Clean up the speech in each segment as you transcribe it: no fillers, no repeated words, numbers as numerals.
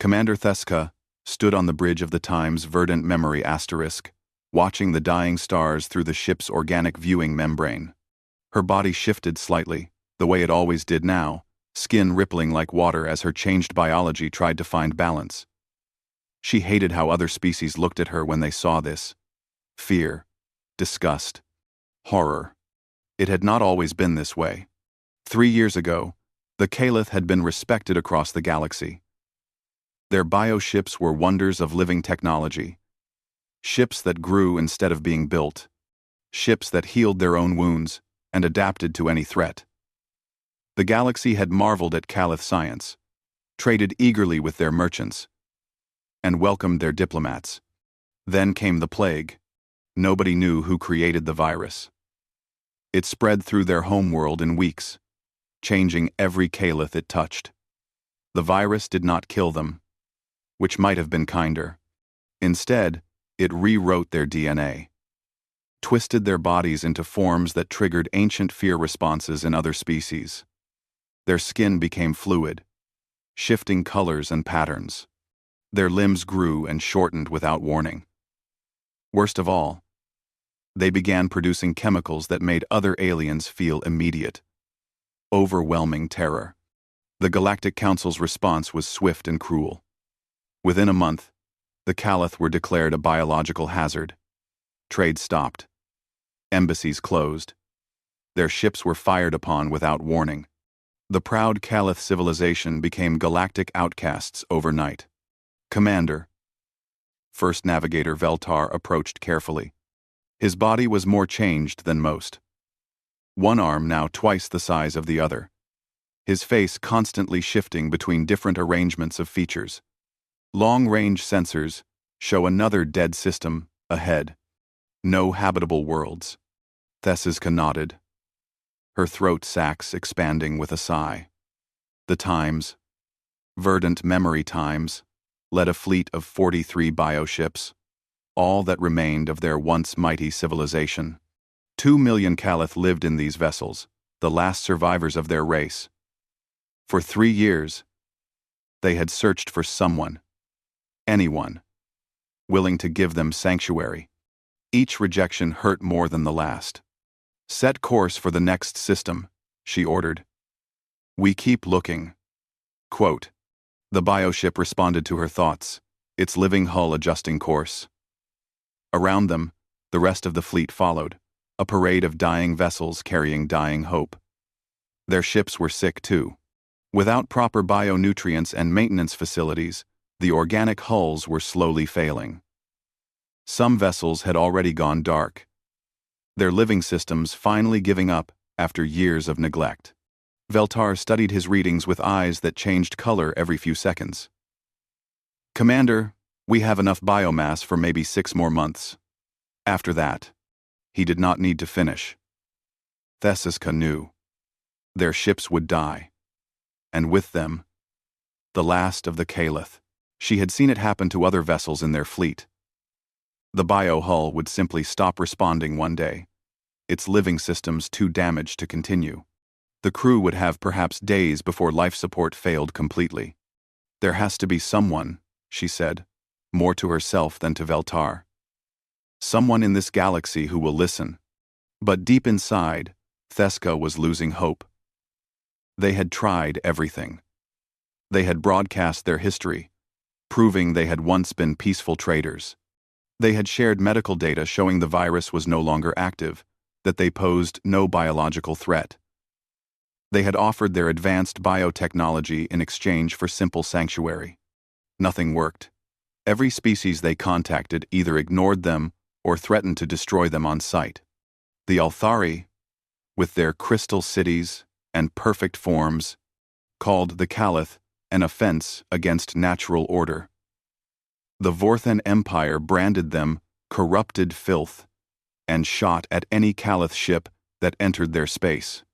Commander Theska stood on the bridge of the Time's verdant memory asterisk, watching the dying stars through the ship's organic viewing membrane. Her body shifted slightly, the way it always did now, skin rippling like water as her changed biology tried to find balance. She hated how other species looked at her when they saw this. Fear, disgust, horror. It had not always been this way. 3 years ago, the Caliph had been respected across the galaxy. Their bioships were wonders of living technology. Ships that grew instead of being built. Ships that healed their own wounds and adapted to any threat. The galaxy had marveled at Caliph science, traded eagerly with their merchants, and welcomed their diplomats. Then came the plague. Nobody knew who created the virus. It spread through their homeworld in weeks, changing every Caliph it touched. The virus did not kill them, which might have been kinder. Instead, it rewrote their DNA, twisted their bodies into forms that triggered ancient fear responses in other species. Their skin became fluid, shifting colors and patterns. Their limbs grew and shortened without warning. Worst of all, they began producing chemicals that made other aliens feel immediate, overwhelming terror. The Galactic Council's response was swift and cruel. Within a month, the Caliph were declared a biological hazard. Trade stopped. Embassies closed. Their ships were fired upon without warning. The proud Caliph civilization became galactic outcasts overnight. Commander. First Navigator Veltar approached carefully. His body was more changed than most. One arm now twice the size of the other. His face constantly shifting between different arrangements of features. Long-range sensors show another dead system ahead. No habitable worlds. Theska nodded, her throat sacs expanding with a sigh. The Times, verdant memory Times, led a fleet of 43 bioships, all that remained of their once mighty civilization. 2 million Caliph lived in these vessels, the last survivors of their race. For 3 years, they had searched for someone, anyone, willing to give them sanctuary. Each rejection hurt more than the last. Set course for the next system, she ordered. We keep looking. Quote, the bioship responded to her thoughts, its living hull adjusting course. Around them, the rest of the fleet followed, a parade of dying vessels carrying dying hope. Their ships were sick too. Without proper bionutrients and maintenance facilities, the organic hulls were slowly failing. Some vessels had already gone dark, their living systems finally giving up after years of neglect. Veltar studied his readings with eyes that changed color every few seconds. Commander, we have enough biomass for maybe 6 more months. After that, he did not need to finish. Theska knew. Their ships would die. And with them, the last of the Caliph. She had seen it happen to other vessels in their fleet. The bio-hull would simply stop responding one day, its living systems too damaged to continue. The crew would have perhaps days before life support failed completely. There has to be someone, she said, more to herself than to Veltar. Someone in this galaxy who will listen. But deep inside, Theska was losing hope. They had tried everything. They had broadcast their history, proving they had once been peaceful traders. They had shared medical data showing the virus was no longer active, that they posed no biological threat. They had offered their advanced biotechnology in exchange for simple sanctuary. Nothing worked. Every species they contacted either ignored them or threatened to destroy them on sight. The Althari, with their crystal cities and perfect forms, called the Caliph an offense against natural order. The Vorthan Empire branded them corrupted filth and shot at any Caliph ship that entered their space.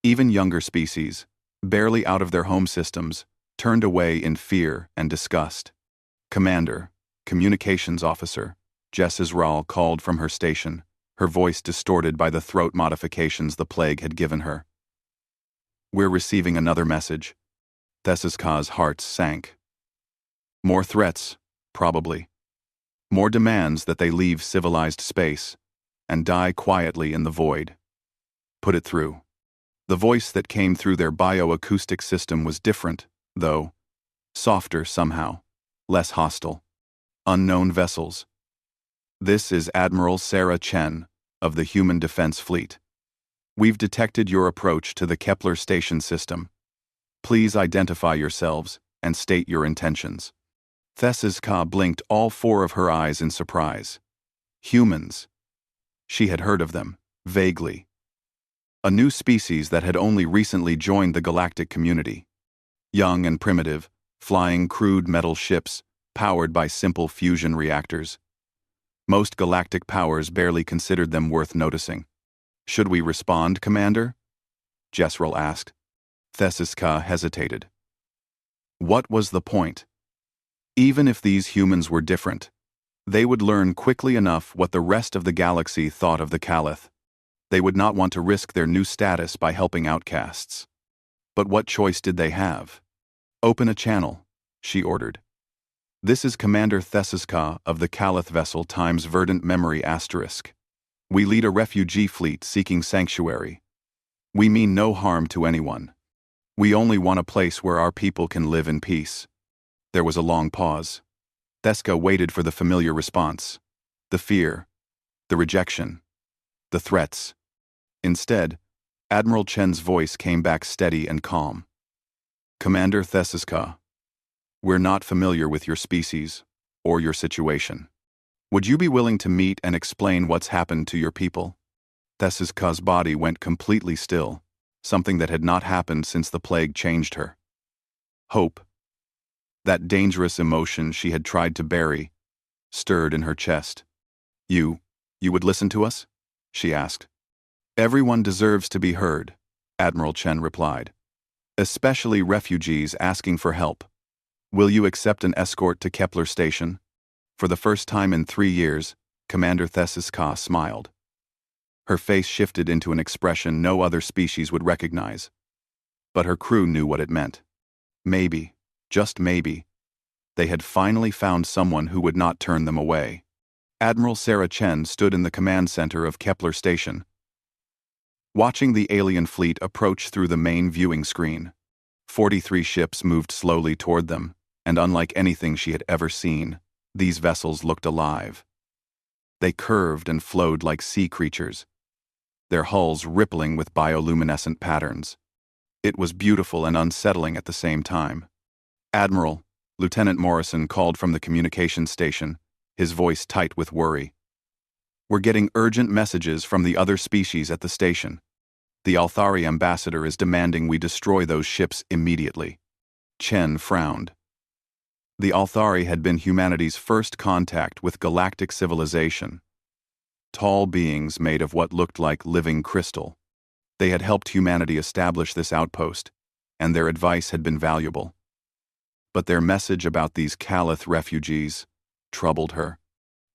Even younger species, barely out of their home systems, turned away in fear and disgust. Commander, Communications Officer, Jess Israel called from her station, her voice distorted by the throat modifications the plague had given her. We're receiving another message. Theska's heart sank. More threats, probably. More demands that they leave civilized space and die quietly in the void. Put it through. The voice that came through their bioacoustic system was different, though. Softer somehow. Less hostile. Unknown vessels. This is Admiral Sarah Chen of the Human Defense Fleet. We've detected your approach to the Kepler station system. Please identify yourselves and state your intentions. Thessiska blinked all four of her eyes in surprise. Humans. She had heard of them, vaguely. A new species that had only recently joined the galactic community. Young and primitive, flying crude metal ships, powered by simple fusion reactors. Most galactic powers barely considered them worth noticing. Should we respond, Commander? Jezreel asked. Thessiska hesitated. What was the point? Even if these humans were different, they would learn quickly enough what the rest of the galaxy thought of the Caliph. They would not want to risk their new status by helping outcasts. But what choice did they have? Open a channel, she ordered. This is Commander Thessiska of the Caliph vessel times Verdant Memory **. We lead a refugee fleet seeking sanctuary. We mean no harm to anyone. We only want a place where our people can live in peace. There was a long pause. Thessiska waited for the familiar response. The fear. The rejection. The threats. Instead, Admiral Chen's voice came back steady and calm. Commander Thessiska, we're not familiar with your species or your situation. Would you be willing to meet and explain what's happened to your people? Thessiska's body went completely still, something that had not happened since the plague changed her. Hope, that dangerous emotion she had tried to bury, stirred in her chest. You would listen to us? She asked. Everyone deserves to be heard, Admiral Chen replied. Especially refugees asking for help. Will you accept an escort to Kepler Station? For the first time in 3 years, Commander Thessiska smiled. Her face shifted into an expression no other species would recognize. But her crew knew what it meant. Maybe, just maybe, they had finally found someone who would not turn them away. Admiral Sarah Chen stood in the command center of Kepler Station, watching the alien fleet approach through the main viewing screen. 43 ships moved slowly toward them, and unlike anything she had ever seen, these vessels looked alive. They curved and flowed like sea creatures, their hulls rippling with bioluminescent patterns. It was beautiful and unsettling at the same time. Admiral, Lieutenant Morrison called from the communications station, his voice tight with worry. We're getting urgent messages from the other species at the station. The Althari ambassador is demanding we destroy those ships immediately. Chen frowned. The Althari had been humanity's first contact with galactic civilization. Tall beings made of what looked like living crystal. They had helped humanity establish this outpost, and their advice had been valuable. But their message about these Caliph refugees troubled her.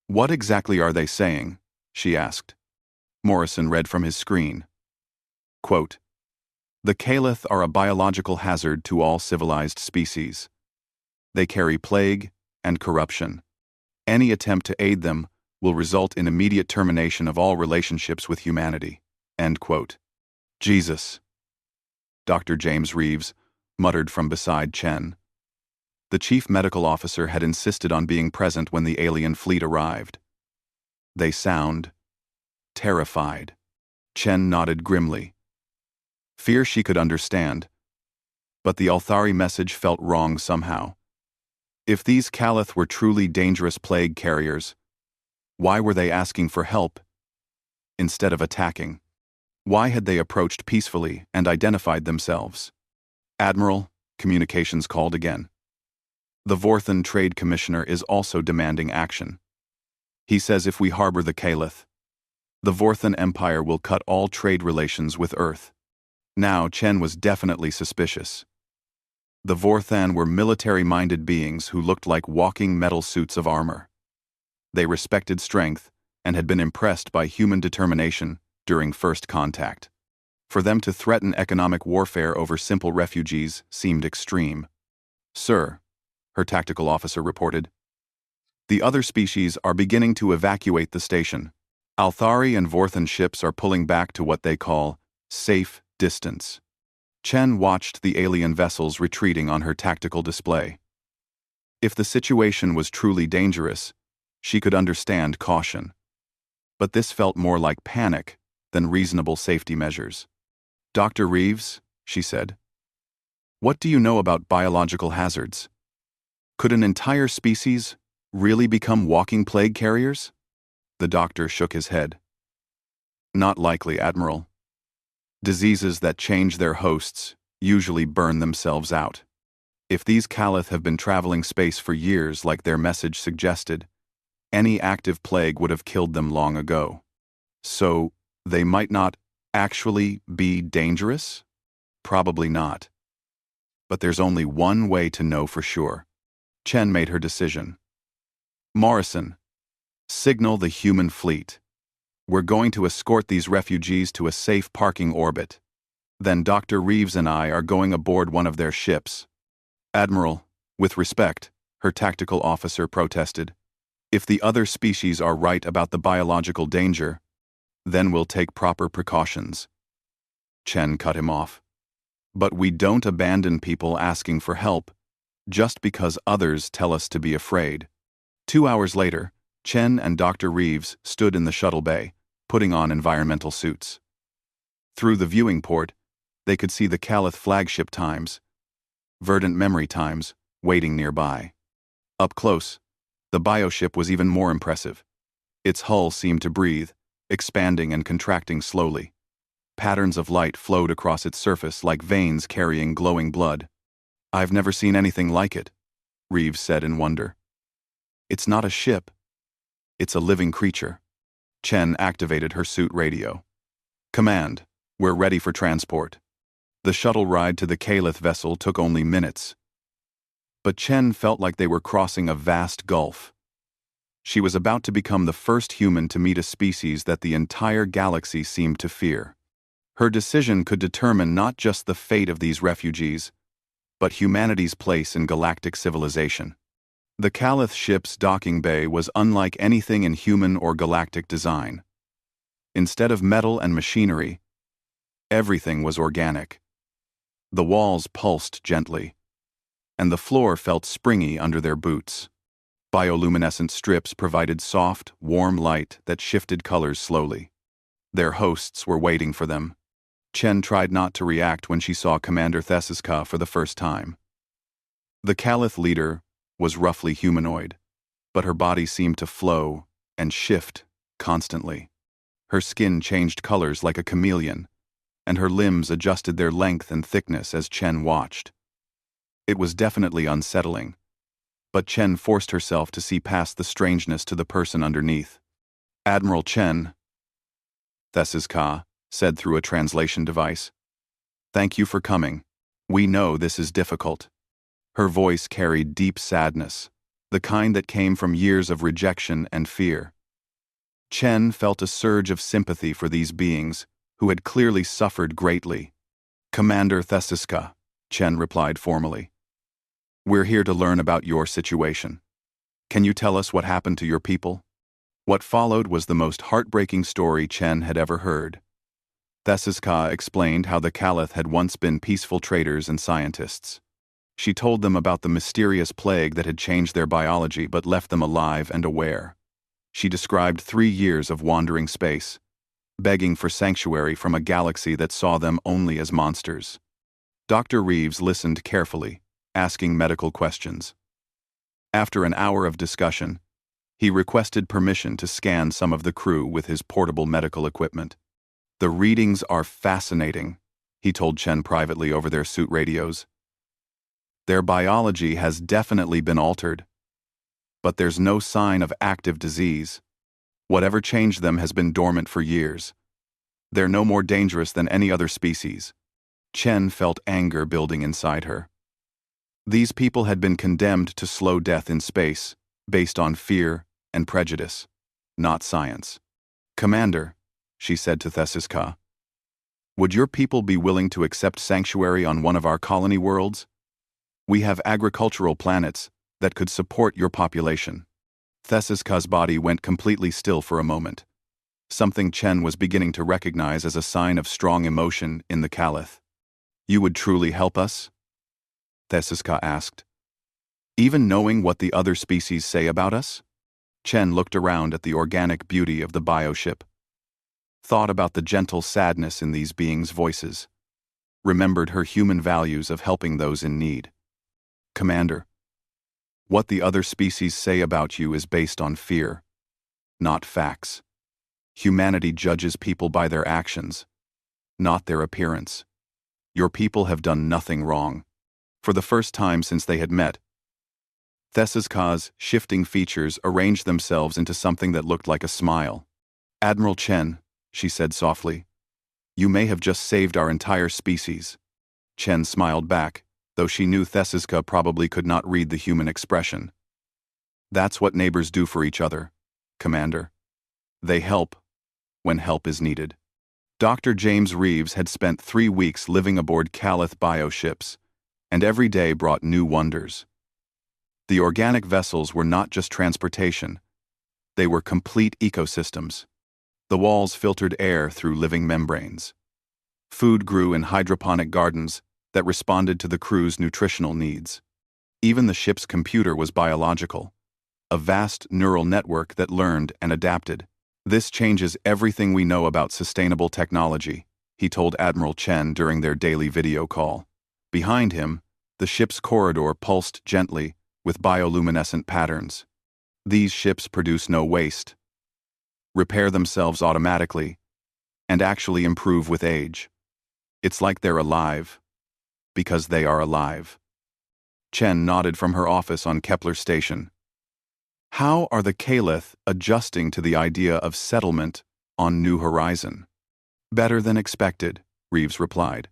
What exactly are they saying? She asked. Morrison read from his screen. Quote, the Caliph are a biological hazard to all civilized species. They carry plague and corruption. Any attempt to aid them will result in immediate termination of all relationships with humanity. End quote. Jesus. Dr. James Reeves muttered from beside Chen. The chief medical officer had insisted on being present when the alien fleet arrived. They sound terrified. Chen nodded grimly. Fear she could understand, but the Althari message felt wrong somehow. If these Caliph were truly dangerous plague carriers, why were they asking for help instead of attacking? Why had they approached peacefully and identified themselves? Admiral, communications called again. The Vorthan Trade Commissioner is also demanding action. He says if we harbor the Caliph, the Vorthan Empire will cut all trade relations with Earth. Now Chen was definitely suspicious. The Vorthan were military-minded beings who looked like walking metal suits of armor. They respected strength and had been impressed by human determination during first contact. For them to threaten economic warfare over simple refugees seemed extreme. Sir, her tactical officer reported. The other species are beginning to evacuate the station. Althari and Vorthan ships are pulling back to what they call safe distance. Chen watched the alien vessels retreating on her tactical display. If the situation was truly dangerous, she could understand caution. But this felt more like panic than reasonable safety measures. "Dr. Reeves," she said, "what do you know about biological hazards? Could an entire species really become walking plague carriers?" The doctor shook his head. "Not likely, Admiral. Diseases that change their hosts usually burn themselves out. If these Caliph have been traveling space for years like their message suggested, any active plague would have killed them long ago. So, they might not actually be dangerous? Probably not. But there's only one way to know for sure." Chen made her decision. "Morrison, signal the human fleet. We're going to escort these refugees to a safe parking orbit. Then Dr. Reeves and I are going aboard one of their ships." "Admiral, with respect," her tactical officer protested. "If the other species are right about the biological danger, then we'll take proper precautions." Chen cut him off. "But we don't abandon people asking for help just because others tell us to be afraid." 2 hours later, Chen and Dr. Reeves stood in the shuttle bay, putting on environmental suits. Through the viewing port, they could see the Caliph flagship Times, Verdant Memory Times, waiting nearby. Up close, the bioship was even more impressive. Its hull seemed to breathe, expanding and contracting slowly. Patterns of light flowed across its surface like veins carrying glowing blood. "I've never seen anything like it," Reeves said in wonder. "It's not a ship. It's a living creature." Chen activated her suit radio. "Command, we're ready for transport." The shuttle ride to the Caliph vessel took only minutes. But Chen felt like they were crossing a vast gulf. She was about to become the first human to meet a species that the entire galaxy seemed to fear. Her decision could determine not just the fate of these refugees, but humanity's place in galactic civilization. The Caliph ship's docking bay was unlike anything in human or galactic design. Instead of metal and machinery, everything was organic. The walls pulsed gently, and the floor felt springy under their boots. Bioluminescent strips provided soft, warm light that shifted colors slowly. Their hosts were waiting for them. Chen tried not to react when she saw Commander Thesiska for the first time. The Caliph leader was roughly humanoid, but her body seemed to flow and shift constantly. Her skin changed colors like a chameleon, and her limbs adjusted their length and thickness as Chen watched. It was definitely unsettling, but Chen forced herself to see past the strangeness to the person underneath. "Admiral Chen," Thesiska said through a translation device. "Thank you for coming. We know this is difficult." Her voice carried deep sadness, the kind that came from years of rejection and fear. Chen felt a surge of sympathy for these beings, who had clearly suffered greatly. "Commander Thesiska," Chen replied formally. "We're here to learn about your situation. Can you tell us what happened to your people?" What followed was the most heartbreaking story Chen had ever heard. Thesiska explained how the Caliph had once been peaceful traders and scientists. She told them about the mysterious plague that had changed their biology but left them alive and aware. She described 3 years of wandering space, begging for sanctuary from a galaxy that saw them only as monsters. Dr. Reeves listened carefully, asking medical questions. After an hour of discussion, he requested permission to scan some of the crew with his portable medical equipment. "The readings are fascinating," he told Chen privately over their suit radios. "Their biology has definitely been altered, but there's no sign of active disease. Whatever changed them has been dormant for years. They're no more dangerous than any other species." Chen felt anger building inside her. These people had been condemned to slow death in space, based on fear and prejudice, not science. "Commander," she said to Thesiska, "would your people be willing to accept sanctuary on one of our colony worlds? We have agricultural planets that could support your population. Thessiska's body went completely still for a moment, something Chen was beginning to recognize as a sign of strong emotion in the Caliph. You would truly help us? Thessiska asked. Even knowing what the other species say about us? Chen looked around at the organic beauty of the bioship, thought about the gentle sadness in these beings' voices, remembered her human values of helping those in need. Commander, what the other species say about you is based on fear, not facts. Humanity judges people by their actions, not their appearance. Your people have done nothing wrong. For the first time since they had met, Thessiska's shifting features arranged themselves into something that looked like a smile. Admiral Chen, she said softly, you may have just saved our entire species. Chen smiled back, though she knew Thessiska probably could not read the human expression. That's what neighbors do for each other, Commander. They help when help is needed. Dr. James Reeves had spent 3 weeks living aboard Caliph bioships, and every day brought new wonders. The organic vessels were not just transportation, they were complete ecosystems. The walls filtered air through living membranes. Food grew in hydroponic gardens that responded to the crew's nutritional needs. Even the ship's computer was biological, a vast neural network that learned and adapted. This changes everything we know about sustainable technology, he told Admiral Chen during their daily video call. Behind him, the ship's corridor pulsed gently with bioluminescent patterns. These ships produce no waste, repair themselves automatically, and actually improve with age. It's like they're alive, because they are alive. Chen nodded from her office on Kepler Station. How are the Caliph adjusting to the idea of settlement on New Horizon? Better than expected, Reeves replied.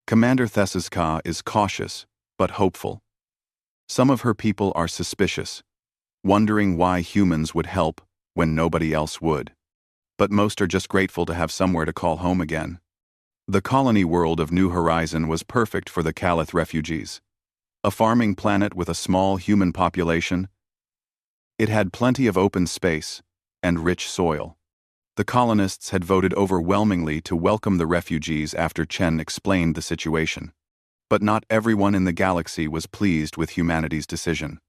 Commander Thessiska is cautious, but hopeful. Some of her people are suspicious, wondering why humans would help when nobody else would. But most are just grateful to have somewhere to call home again. The colony world of New Horizon was perfect for the Caliph refugees. A farming planet with a small human population, it had plenty of open space and rich soil. The colonists had voted overwhelmingly to welcome the refugees after Chen explained the situation. But not everyone in the galaxy was pleased with humanity's decision.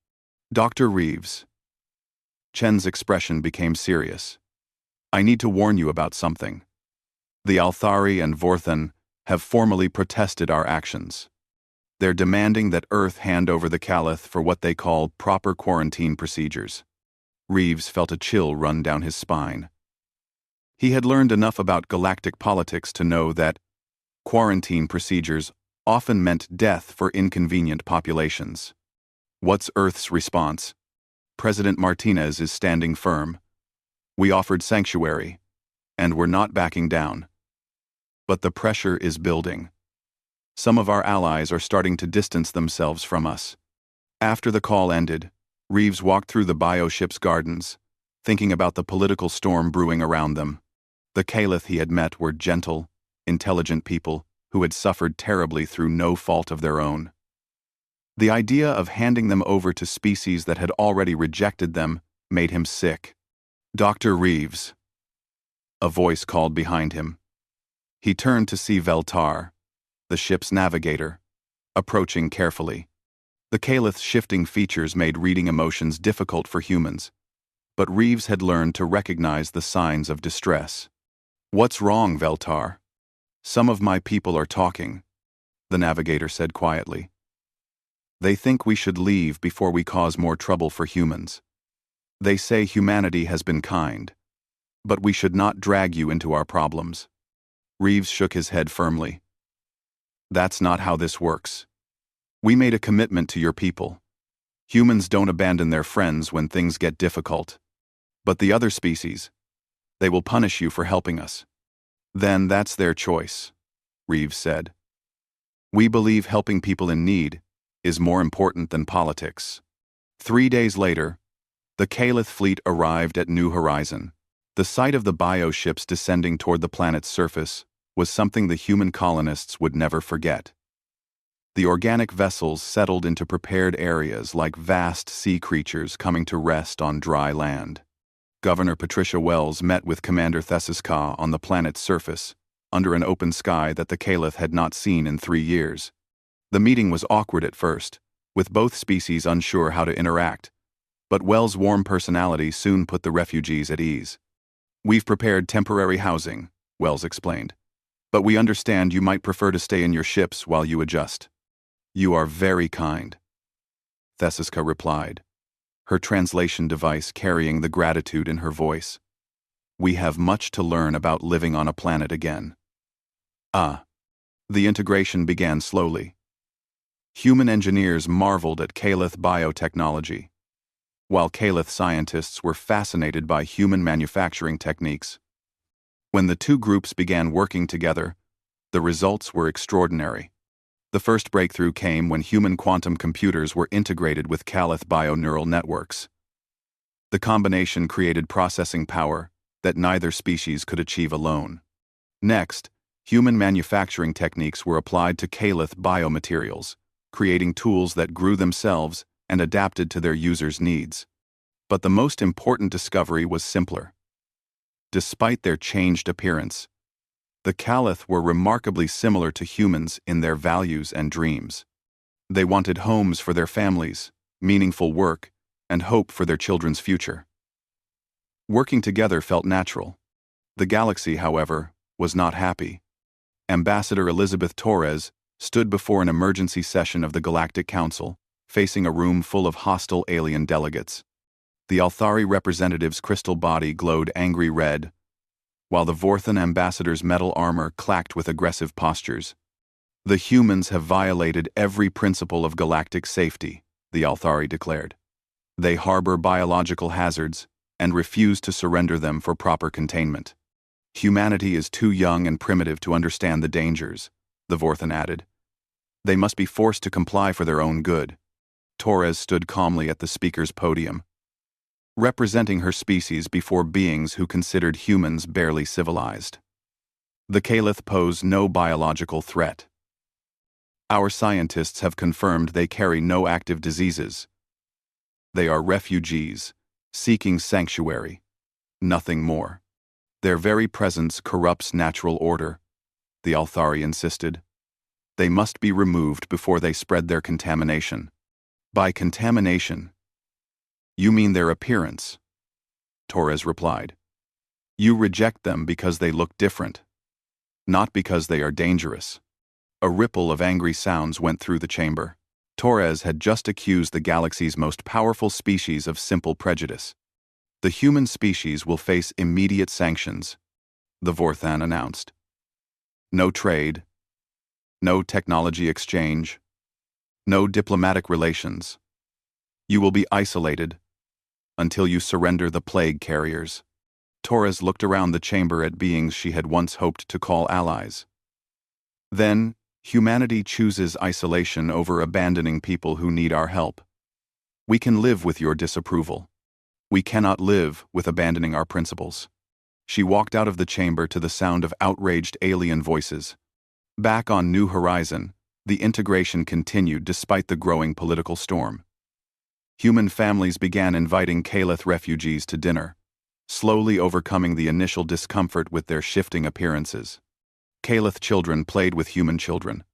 Dr. Reeves. Chen's expression became serious. I need to warn you about something. The Althari and Vorthan have formally protested our actions. They're demanding that Earth hand over the Caliph for what they call proper quarantine procedures. Reeves felt a chill run down his spine. He had learned enough about galactic politics to know that quarantine procedures often meant death for inconvenient populations. What's Earth's response? President Martinez is standing firm. We offered sanctuary, and we're not backing down. But the pressure is building. Some of our allies are starting to distance themselves from us. After the call ended, Reeves walked through the bioship's gardens, thinking about the political storm brewing around them. The Caliph he had met were gentle, intelligent people who had suffered terribly through no fault of their own. The idea of handing them over to species that had already rejected them made him sick. Dr. Reeves. A voice called behind him. He turned to see Veltar, the ship's navigator, approaching carefully. The Caliph's shifting features made reading emotions difficult for humans, but Reeves had learned to recognize the signs of distress. What's wrong, Veltar? Some of my people are talking, the navigator said quietly. They think we should leave before we cause more trouble for humans. They say humanity has been kind, but we should not drag you into our problems. Reeves shook his head firmly. That's not how this works. We made a commitment to your people. Humans don't abandon their friends when things get difficult. But the other species, they will punish you for helping us. Then that's their choice, Reeves said. We believe helping people in need is more important than politics. 3 days later, the Caliph fleet arrived at New Horizon. The sight of the bioships descending toward the planet's surface was something the human colonists would never forget. The organic vessels settled into prepared areas like vast sea creatures coming to rest on dry land. Governor Patricia Wells met with Commander Thesis Ka on the planet's surface, under an open sky that the Caliph had not seen in 3 years. The meeting was awkward at first, with both species unsure how to interact, but Wells' warm personality soon put the refugees at ease. "We've prepared temporary housing," Wells explained, "but we understand you might prefer to stay in your ships while you adjust." "You are very kind," Thessiska replied, her translation device carrying the gratitude in her voice. "We have much to learn about living on a planet again." The integration began slowly. Human engineers marveled at Calith biotechnology, while Calith scientists were fascinated by human manufacturing techniques. When the two groups began working together, the results were extraordinary. The first breakthrough came when human quantum computers were integrated with Calith bioneural networks. The combination created processing power that neither species could achieve alone. Next, human manufacturing techniques were applied to Calith biomaterials, creating tools that grew themselves and adapted to their users' needs. But the most important discovery was simpler. Despite their changed appearance, the Calith were remarkably similar to humans in their values and dreams. They wanted homes for their families, meaningful work, and hope for their children's future. Working together felt natural. The galaxy, however, was not happy. Ambassador Elizabeth Torres stood before an emergency session of the Galactic Council, facing a room full of hostile alien delegates. The Althari representative's crystal body glowed angry red, while the Vorthan ambassador's metal armor clacked with aggressive postures. "The humans have violated every principle of galactic safety," the Althari declared. "They harbor biological hazards and refuse to surrender them for proper containment. Humanity is too young and primitive to understand the dangers," the Vorthan added. "They must be forced to comply for their own good." Torres stood calmly at the speaker's podium, representing her species before beings who considered humans barely civilized. "The Calith pose no biological threat. Our scientists have confirmed they carry no active diseases. They are refugees, seeking sanctuary, nothing more. Their very presence corrupts natural order," the Althari insisted. "They must be removed before they spread their contamination." "By contamination, you mean their appearance," Torres replied. "You reject them because they look different, not because they are dangerous." A ripple of angry sounds went through the chamber. Torres had just accused the galaxy's most powerful species of simple prejudice. "The human species will face immediate sanctions," the Vorthan announced. "No trade, no technology exchange, no diplomatic relations. You will be isolated until you surrender the plague carriers." Torres looked around the chamber at beings she had once hoped to call allies. "Then, humanity chooses isolation over abandoning people who need our help. We can live with your disapproval. We cannot live with abandoning our principles." She walked out of the chamber to the sound of outraged alien voices. Back on New Horizon, the integration continued despite the growing political storm. Human families began inviting Calith refugees to dinner, slowly overcoming the initial discomfort with their shifting appearances. Calith children played with human children,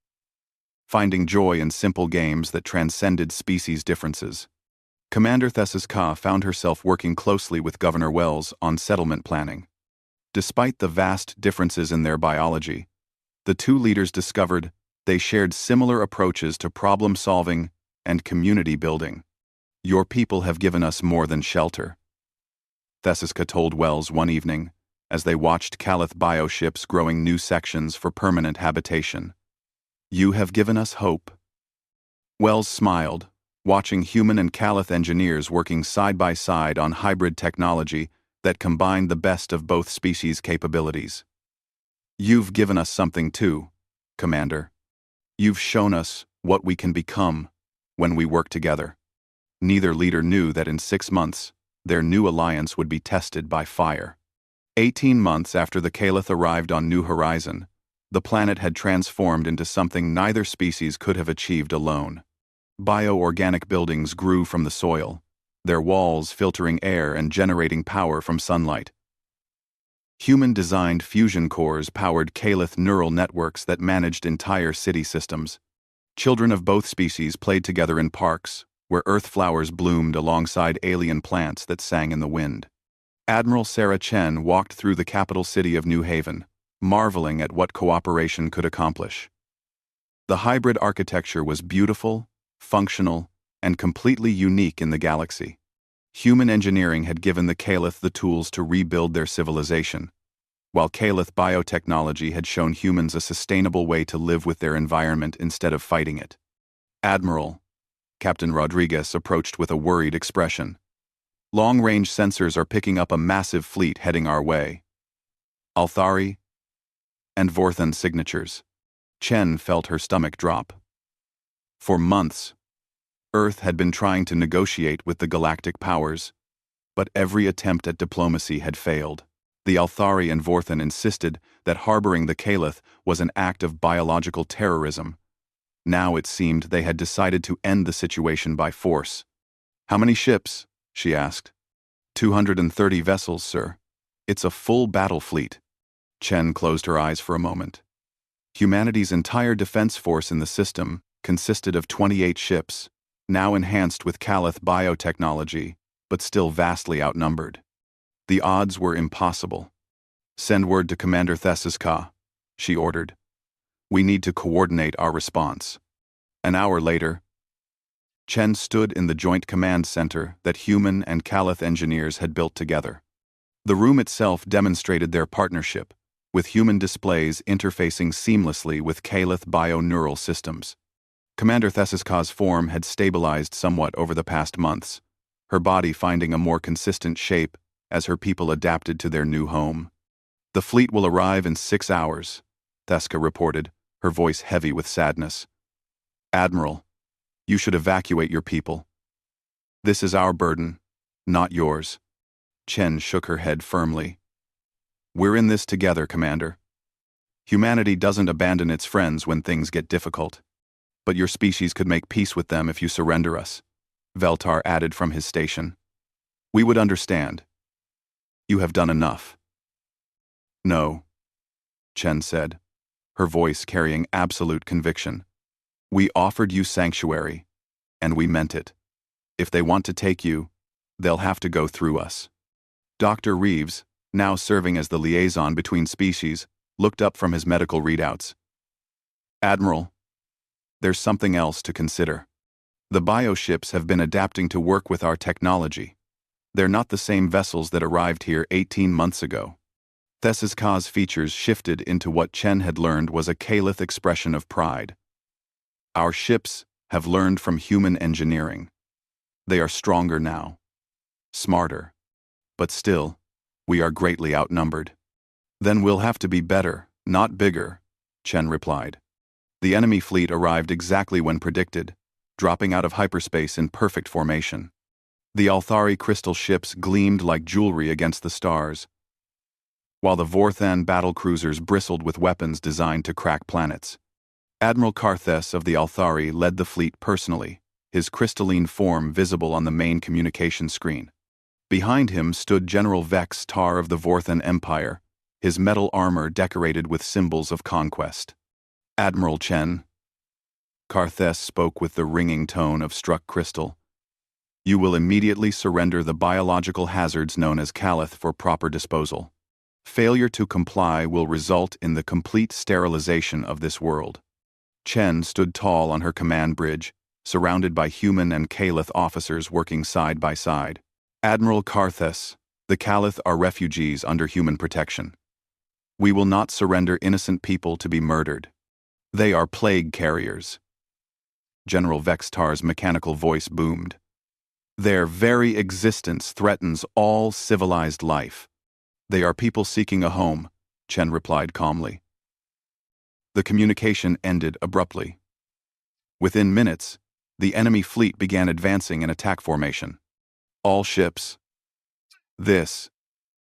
finding joy in simple games that transcended species differences. Commander Thesis Ka found herself working closely with Governor Wells on settlement planning. Despite the vast differences in their biology, the two leaders discovered they shared similar approaches to problem-solving and community building. "Your people have given us more than shelter," Thessiska told Wells one evening, as they watched Calith bioships growing new sections for permanent habitation. "You have given us hope." Wells smiled, watching human and Calith engineers working side by side on hybrid technology that combined the best of both species' capabilities. "You've given us something too, Commander. You've shown us what we can become when we work together." Neither leader knew that in 6 months, their new alliance would be tested by fire. 18 months after the Calith arrived on New Horizon, The planet had transformed into something neither species could have achieved alone. Bioorganic buildings grew from the soil, their walls filtering air and generating power from sunlight. Human-designed fusion cores powered Calith neural networks that managed entire city systems. Children of both species played together in parks, where earth flowers bloomed alongside alien plants that sang in the wind. Admiral Sarah Chen walked through the capital city of New Haven, marveling at what cooperation could accomplish. The hybrid architecture was beautiful, functional, and completely unique in the galaxy. Human engineering had given the Calith the tools to rebuild their civilization, while Calith biotechnology had shown humans a sustainable way to live with their environment instead of fighting it. Admiral, Captain Rodriguez approached with a worried expression. Long-range sensors are picking up a massive fleet heading our way. Althari and Vorthan signatures. Chen felt her stomach drop. For months, Earth had been trying to negotiate with the galactic powers, but every attempt at diplomacy had failed. The Althari and Vorthan insisted that harboring the Calith was an act of biological terrorism. Now it seemed they had decided to end the situation by force. "How many ships?" she asked. 230 vessels, sir. It's a full battle fleet." Chen closed her eyes for a moment. Humanity's entire defense force in the system consisted of 28 ships, now enhanced with Calith biotechnology, but still vastly outnumbered. The odds were impossible. "Send word to Commander Thesiska," she ordered. "We need to coordinate our response." An hour later, Chen stood in the joint command center that human and Calith engineers had built together. The room itself demonstrated their partnership, with human displays interfacing seamlessly with Calith bio-neural systems. Commander Thesiska's form had stabilized somewhat over the past months, her body finding a more consistent shape as her people adapted to their new home. "The fleet will arrive in 6 hours, Theska reported, her voice heavy with sadness. "Admiral, you should evacuate your people. This is our burden, not yours." Chen shook her head firmly. "We're in this together, Commander. Humanity doesn't abandon its friends when things get difficult. But your species could make peace with them if you surrender us," Veltar added from his station. "We would understand. You have done enough." "No," Chen said, her voice carrying absolute conviction. "We offered you sanctuary, and we meant it. If they want to take you, they'll have to go through us." Dr. Reeves, now serving as the liaison between species, looked up from his medical readouts. "Admiral, there's something else to consider. The bioships have been adapting to work with our technology. They're not the same vessels that arrived here 18 months ago." Thesiska's features shifted into what Chen had learned was a Calith expression of pride. "Our ships have learned from human engineering. They are stronger now, smarter, but still, we are greatly outnumbered." "Then we'll have to be better, not bigger," Chen replied. The enemy fleet arrived exactly when predicted, dropping out of hyperspace in perfect formation. The Althari crystal ships gleamed like jewelry against the stars, while the Vorthan battlecruisers bristled with weapons designed to crack planets. Admiral Karthes of the Althari led the fleet personally, his crystalline form visible on the main communication screen. Behind him stood General Vex Tar of the Vorthan Empire, his metal armor decorated with symbols of conquest. "Admiral Chen," Karthes spoke with the ringing tone of struck crystal, "you will immediately surrender the biological hazards known as Calith for proper disposal. Failure to comply will result in the complete sterilization of this world." Chen stood tall on her command bridge, surrounded by human and Calith officers working side by side. "Admiral Karthes, the Calith are refugees under human protection. We will not surrender innocent people to be murdered. They are plague carriers." General Vextar's mechanical voice boomed. "Their very existence threatens all civilized life. They are people seeking a home," Chen replied calmly. The communication ended abruptly. Within minutes, the enemy fleet began advancing in attack formation. "All ships. This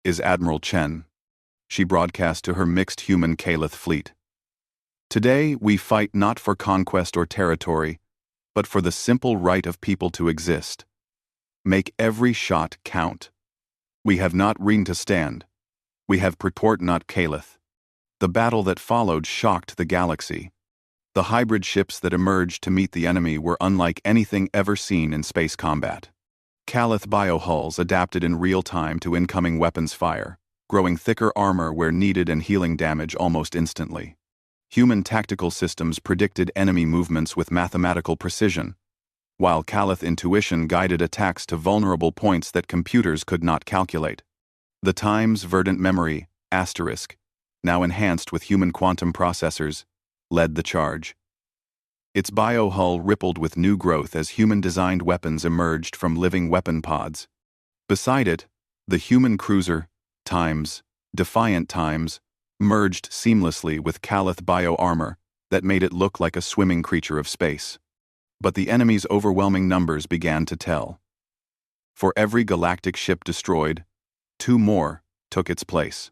is Admiral Chen," she broadcast to her mixed human Calith fleet. Today, we fight not for conquest or territory, but for the simple right of people to exist. Make every shot count. We have not Reen to stand. We have Purport not Calith. The battle that followed shocked the galaxy. The hybrid ships that emerged to meet the enemy were unlike anything ever seen in space combat. Calith biohulls adapted in real time to incoming weapons fire, growing thicker armor where needed and healing damage almost instantly. Human tactical systems predicted enemy movements with mathematical precision, while Calith intuition guided attacks to vulnerable points that computers could not calculate. The Time's verdant memory, asterisk, now enhanced with human quantum processors, led the charge. Its biohull rippled with new growth as human-designed weapons emerged from living weapon pods. Beside it, the human cruiser, Times, Defiant Times, merged seamlessly with Calith bio-armor that made it look like a swimming creature of space. But the enemy's overwhelming numbers began to tell. For every galactic ship destroyed, 2 more took its place.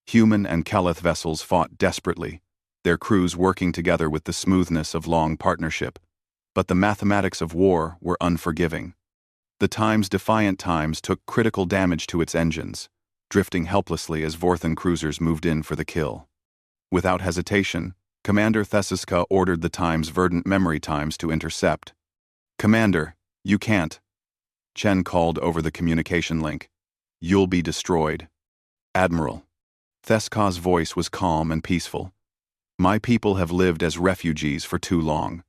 Human and Calith vessels fought desperately, their crews working together with the smoothness of long partnership, but the mathematics of war were unforgiving. The Time's Defiant Times took critical damage to its engines, drifting helplessly as Vorthan cruisers moved in for the kill. Without hesitation, Commander Thessiska ordered the Time's verdant memory Times to intercept. "Commander, you can't," Chen called over the communication link. "You'll be destroyed." "Admiral." Theska's voice was calm and peaceful. "My people have lived as refugees for too long.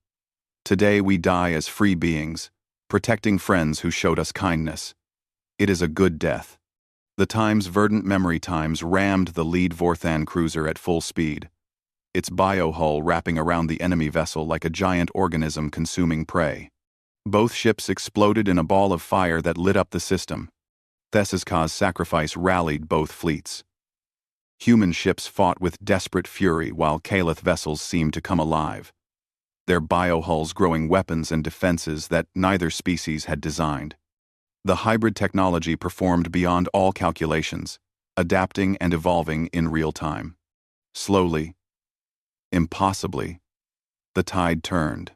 Today we die as free beings, protecting friends who showed us kindness. It is a good death." The Time's verdant memory Times rammed the lead Vorthan cruiser at full speed, its biohull wrapping around the enemy vessel like a giant organism consuming prey. Both ships exploded in a ball of fire that lit up the system. Thessiska's sacrifice rallied both fleets. Human ships fought with desperate fury while Calith vessels seemed to come alive, their biohulls growing weapons and defenses that neither species had designed. The hybrid technology performed beyond all calculations, adapting and evolving in real time. Slowly, impossibly, the tide turned.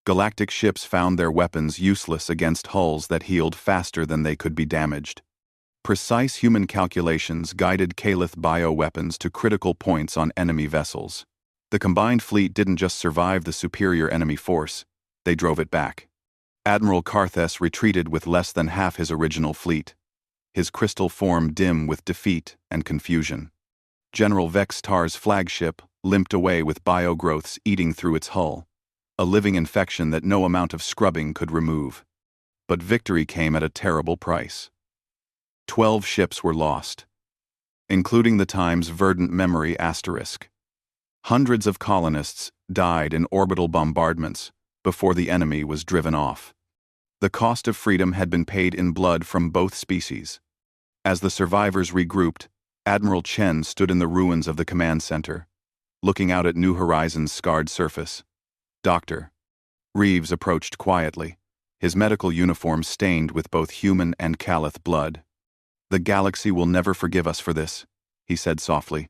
Galactic ships found their weapons useless against hulls that healed faster than they could be damaged. Precise human calculations guided Calith bioweapons to critical points on enemy vessels. The combined fleet didn't just survive the superior enemy force, they drove it back. Admiral Karthes retreated with less than half his original fleet, his crystal form dim with defeat and confusion. General Vextar's flagship limped away with biogrowths eating through its hull, a living infection that no amount of scrubbing could remove. But victory came at a terrible price. 12 ships were lost, including the Time's verdant memory asterisk. Hundreds of colonists died in orbital bombardments before the enemy was driven off. The cost of freedom had been paid in blood from both species. As the survivors regrouped, Admiral Chen stood in the ruins of the command center, looking out at New Horizons' scarred surface. "Doctor." Reeves approached quietly, his medical uniform stained with both human and Calith blood. "The galaxy will never forgive us for this," he said softly.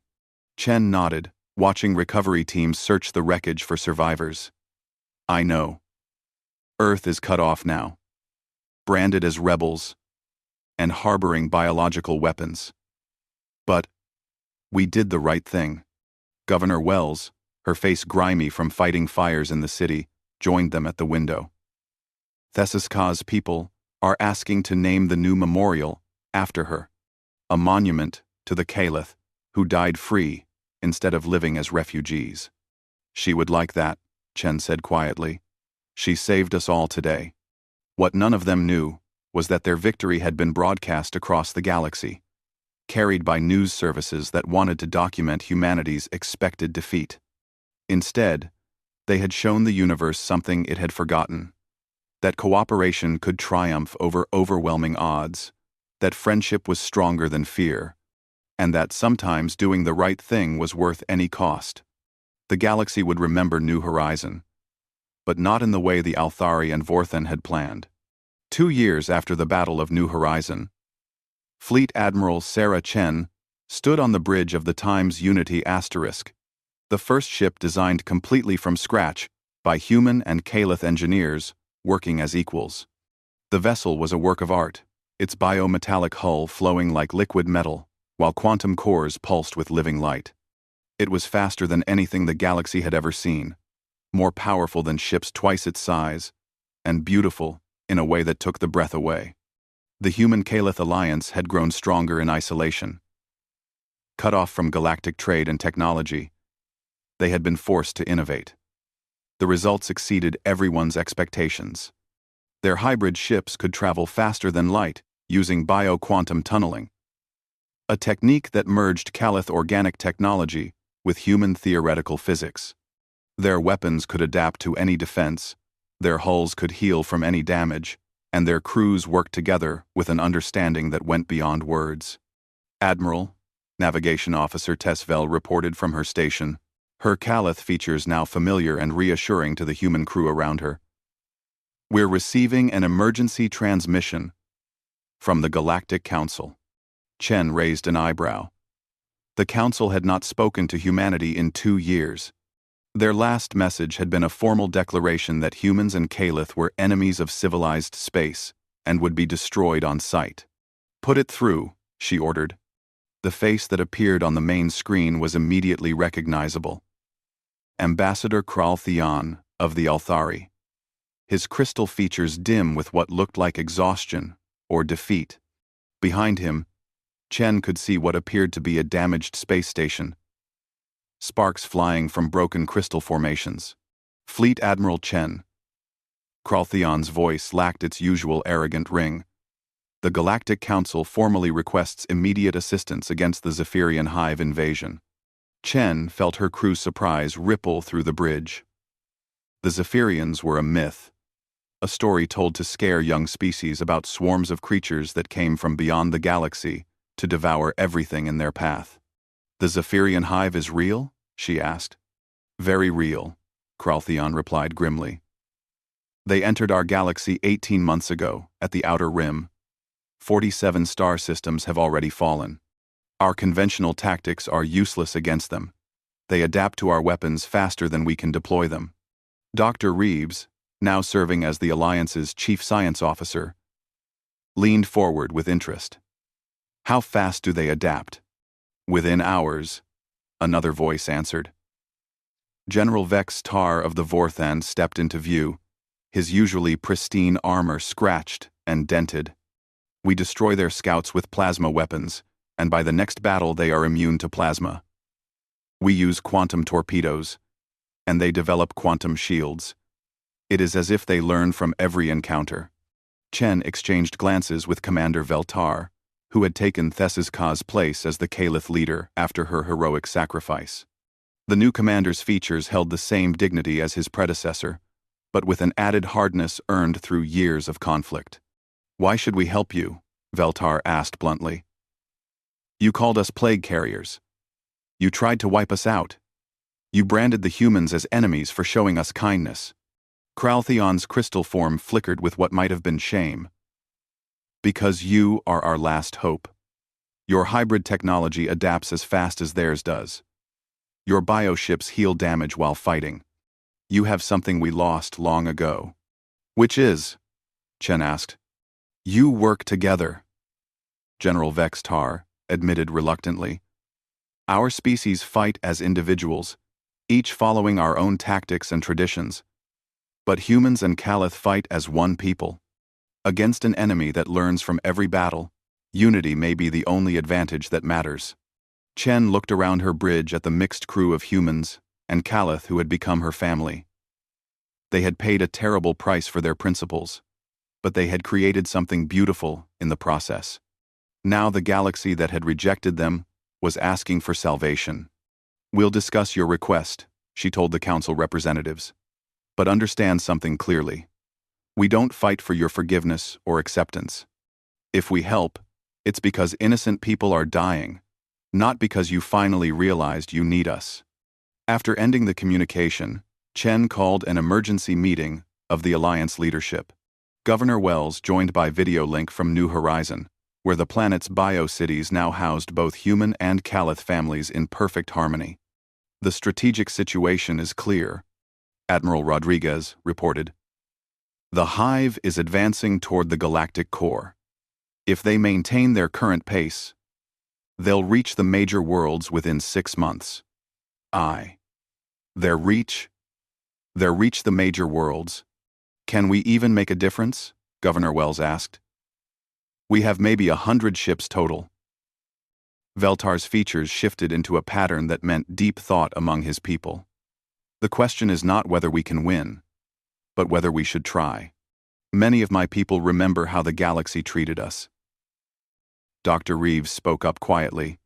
Chen nodded, watching recovery teams search the wreckage for survivors. "I know. Earth is cut off now, branded as rebels, and harboring biological weapons. But we did the right thing." Governor Wells, her face grimy from fighting fires in the city, joined them at the window. "Thessiska's people are asking to name the new memorial after her, a monument to the Calith who died free instead of living as refugees." "She would like that," Chen said quietly. "She saved us all today." What none of them knew was that their victory had been broadcast across the galaxy, carried by news services that wanted to document humanity's expected defeat. Instead, they had shown the universe something it had forgotten: that cooperation could triumph over overwhelming odds, that friendship was stronger than fear, and that sometimes doing the right thing was worth any cost. The galaxy would remember New Horizon, but not in the way the Althari and Vorthan had planned. 2 years after the Battle of New Horizon, Fleet Admiral Sarah Chen stood on the bridge of the Time's Unity asterisk, The first ship designed completely from scratch by human and Calith engineers working as equals. The vessel was a work of art, its biometallic hull flowing like liquid metal, while quantum cores pulsed with living light. It was faster than anything the galaxy had ever seen, more powerful than ships twice its size, and beautiful in a way that took the breath away. The human-Calith alliance had grown stronger in isolation. Cut off from galactic trade and technology, they had been forced to innovate. The results exceeded everyone's expectations. Their hybrid ships could travel faster than light using bio-quantum tunneling, a technique that merged Calith organic technology with human theoretical physics. Their weapons could adapt to any defense, their hulls could heal from any damage, and their crews worked together with an understanding that went beyond words. Admiral, Navigation Officer Tesvel reported from her station, her Calith features now familiar and reassuring to the human crew around her. "We're receiving an emergency transmission from the Galactic Council." Chen raised an eyebrow. The Council had not spoken to humanity in 2 years. Their last message had been a formal declaration that humans and Calith were enemies of civilized space and would be destroyed on sight. "Put it through," she ordered. The face that appeared on the main screen was immediately recognizable. Ambassador Kral Theon of the Althari. His crystal features dim with what looked like exhaustion or defeat. Behind him, Chen could see what appeared to be a damaged space station. Sparks flying from broken crystal formations. "Fleet Admiral Chen." Kraltheon's voice lacked its usual arrogant ring. "The Galactic Council formally requests immediate assistance against the Zephyrian Hive invasion." Chen felt her crew's surprise ripple through the bridge. The Zephyrians were a myth, a story told to scare young species about swarms of creatures that came from beyond the galaxy to devour everything in their path. "The Zephyrian Hive is real?" she asked. "Very real," Kraltheon replied grimly. "They entered our galaxy 18 months ago, at the Outer Rim. 47 star systems have already fallen. Our conventional tactics are useless against them. They adapt to our weapons faster than we can deploy them." Dr. Reeves, now serving as the Alliance's chief science officer, leaned forward with interest. "How fast do they adapt?" "Within hours," another voice answered. General Vex Tar of the Vorthan stepped into view, his usually pristine armor scratched and dented. "We destroy their scouts with plasma weapons, and by the next battle they are immune to plasma. We use quantum torpedoes, and they develop quantum shields. It is as if they learn from every encounter." Chen exchanged glances with Commander Veltar, who had taken Thesiska's place as the Calith leader after her heroic sacrifice. The new commander's features held the same dignity as his predecessor, but with an added hardness earned through years of conflict. "Why should we help you?" Veltar asked bluntly. "You called us plague carriers. You tried to wipe us out. You branded the humans as enemies for showing us kindness." Kraltheon's crystal form flickered with what might have been shame. "Because you are our last hope. Your hybrid technology adapts as fast as theirs does. Your bioships heal damage while fighting. You have something we lost long ago." "Which is?" Chen asked. "You work together," General Vex Tar admitted reluctantly. "Our species fight as individuals, each following our own tactics and traditions. But humans and Calith fight as one people. Against an enemy that learns from every battle, unity may be the only advantage that matters." Chen looked around her bridge at the mixed crew of humans and Calith who had become her family. They had paid a terrible price for their principles, but they had created something beautiful in the process. Now the galaxy that had rejected them was asking for salvation. "We'll discuss your request," she told the council representatives. "But understand something clearly. We don't fight for your forgiveness or acceptance. If we help, it's because innocent people are dying, not because you finally realized you need us." After ending the communication, Chen called an emergency meeting of the Alliance leadership. Governor Wells joined by video link from New Horizon, where the planet's bio-cities now housed both human and Calith families in perfect harmony. The strategic situation is clear, Admiral Rodriguez reported. The hive is advancing toward the galactic core. If they maintain their current pace, they'll reach the major worlds within 6 months. Their reach the major worlds. Can we even make a difference? Governor Wells asked. We have maybe 100 ships total. Veltar's features shifted into a pattern that meant deep thought among his people. The question is not whether we can win, but whether we should try. Many of my people remember how the galaxy treated us. Dr. Reeves spoke up quietly.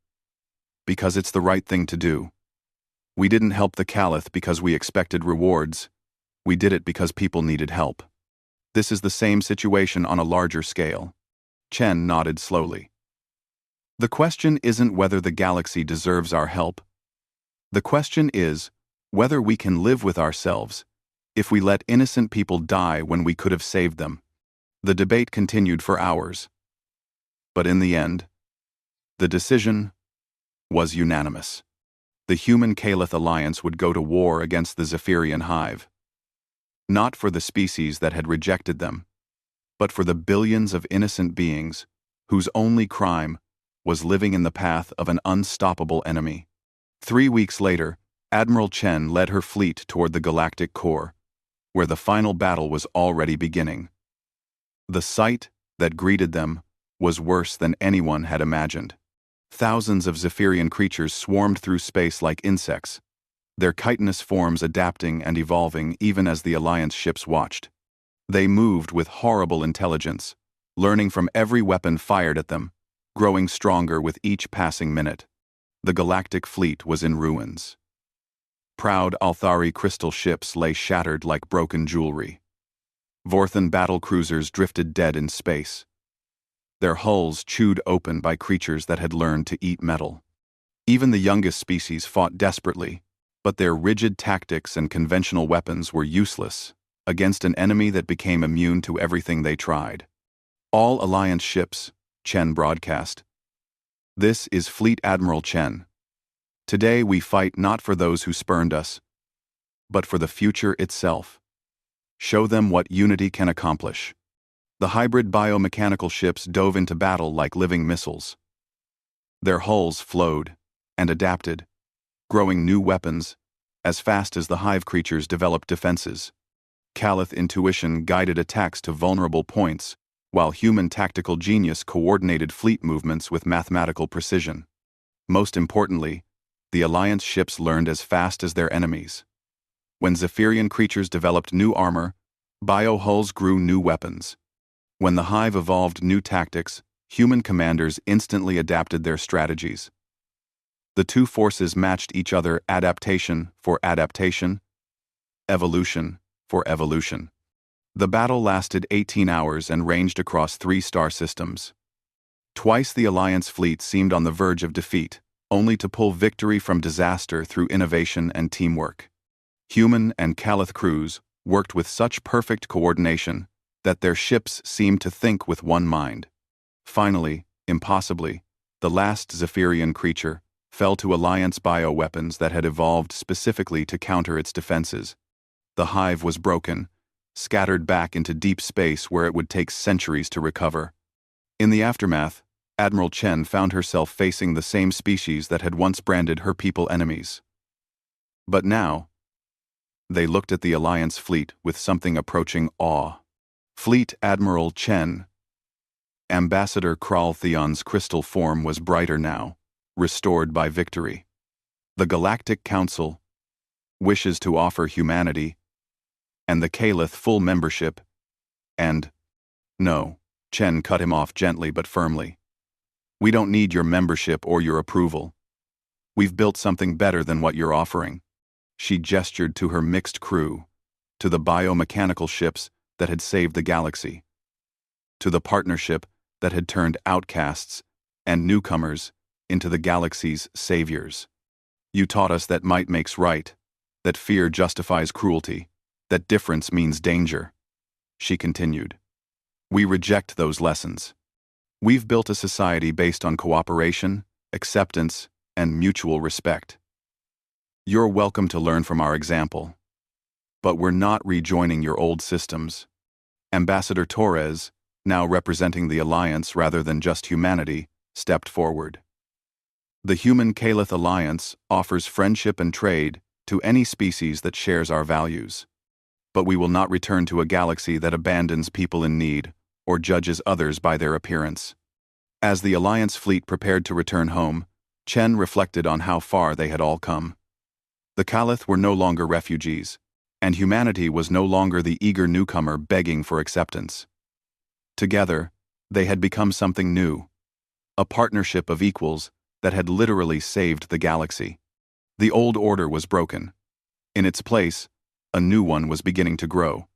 Because it's the right thing to do. We didn't help the Caliph because we expected rewards. We did it because people needed help. This is the same situation on a larger scale. Chen nodded slowly. The question isn't whether the galaxy deserves our help. The question is whether we can live with ourselves if we let innocent people die when we could have saved them. The debate continued for hours. But in the end, the decision was unanimous. The Human-Caliph alliance would go to war against the Zephyrian hive. Not for the species that had rejected them, but for the billions of innocent beings whose only crime was living in the path of an unstoppable enemy. 3 weeks later, Admiral Chen led her fleet toward the galactic core, where the final battle was already beginning. The sight that greeted them was worse than anyone had imagined. Thousands of Zephyrian creatures swarmed through space like insects, their chitinous forms adapting and evolving even as the Alliance ships watched. They moved with horrible intelligence, learning from every weapon fired at them, growing stronger with each passing minute. The galactic fleet was in ruins. Proud Althari crystal ships lay shattered like broken jewelry. Vorthan battle cruisers drifted dead in space, their hulls chewed open by creatures that had learned to eat metal. Even the youngest species fought desperately, but their rigid tactics and conventional weapons were useless against an enemy that became immune to everything they tried. All Alliance ships, Chen broadcast. This is Fleet Admiral Chen. Today we fight not for those who spurned us, but for the future itself. Show them what unity can accomplish. The hybrid biomechanical ships dove into battle like living missiles. Their hulls flowed and adapted, growing new weapons as fast as the hive creatures developed defenses. Caliph intuition guided attacks to vulnerable points, while human tactical genius coordinated fleet movements with mathematical precision. Most importantly, the Alliance ships learned as fast as their enemies. When Zephyrian creatures developed new armor, bio-hulls grew new weapons. When the hive evolved new tactics, human commanders instantly adapted their strategies. The two forces matched each other, adaptation for adaptation, evolution for evolution. The battle lasted 18 hours and ranged across 3 star systems. Twice the Alliance fleet seemed on the verge of defeat, only to pull victory from disaster through innovation and teamwork. Human and Caliph crews worked with such perfect coordination that their ships seemed to think with one mind. Finally, impossibly, the last Zephyrian creature fell to Alliance bioweapons that had evolved specifically to counter its defenses. The hive was broken, scattered back into deep space where it would take centuries to recover. In the aftermath, Admiral Chen found herself facing the same species that had once branded her people enemies. But now, they looked at the Alliance fleet with something approaching awe. Fleet Admiral Chen. Ambassador Kral Theon's crystal form was brighter now, restored by victory. The Galactic Council wishes to offer humanity and the Caliph full membership, and no, Chen cut him off gently but firmly. We don't need your membership or your approval. We've built something better than what you're offering. She gestured to her mixed crew, to the biomechanical ships that had saved the galaxy, to the partnership that had turned outcasts and newcomers into the galaxy's saviors. You taught us that might makes right, that fear justifies cruelty, that difference means danger. She continued. We reject those lessons. We've built a society based on cooperation, acceptance, and mutual respect. You're welcome to learn from our example. But we're not rejoining your old systems. Ambassador Torres, now representing the Alliance rather than just humanity, stepped forward. The Human Calith Alliance offers friendship and trade to any species that shares our values. But we will not return to a galaxy that abandons people in need or judges others by their appearance. As the Alliance fleet prepared to return home, Chen reflected on how far they had all come. The Calith were no longer refugees, and humanity was no longer the eager newcomer begging for acceptance. Together, they had become something new, a partnership of equals that had literally saved the galaxy. The old order was broken. In its place, a new one was beginning to grow,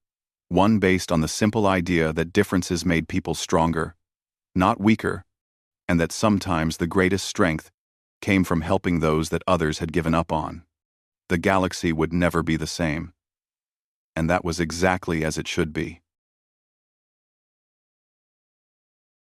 one based on the simple idea that differences made people stronger, not weaker, and that sometimes the greatest strength came from helping those that others had given up on. The galaxy would never be the same. And that was exactly as it should be.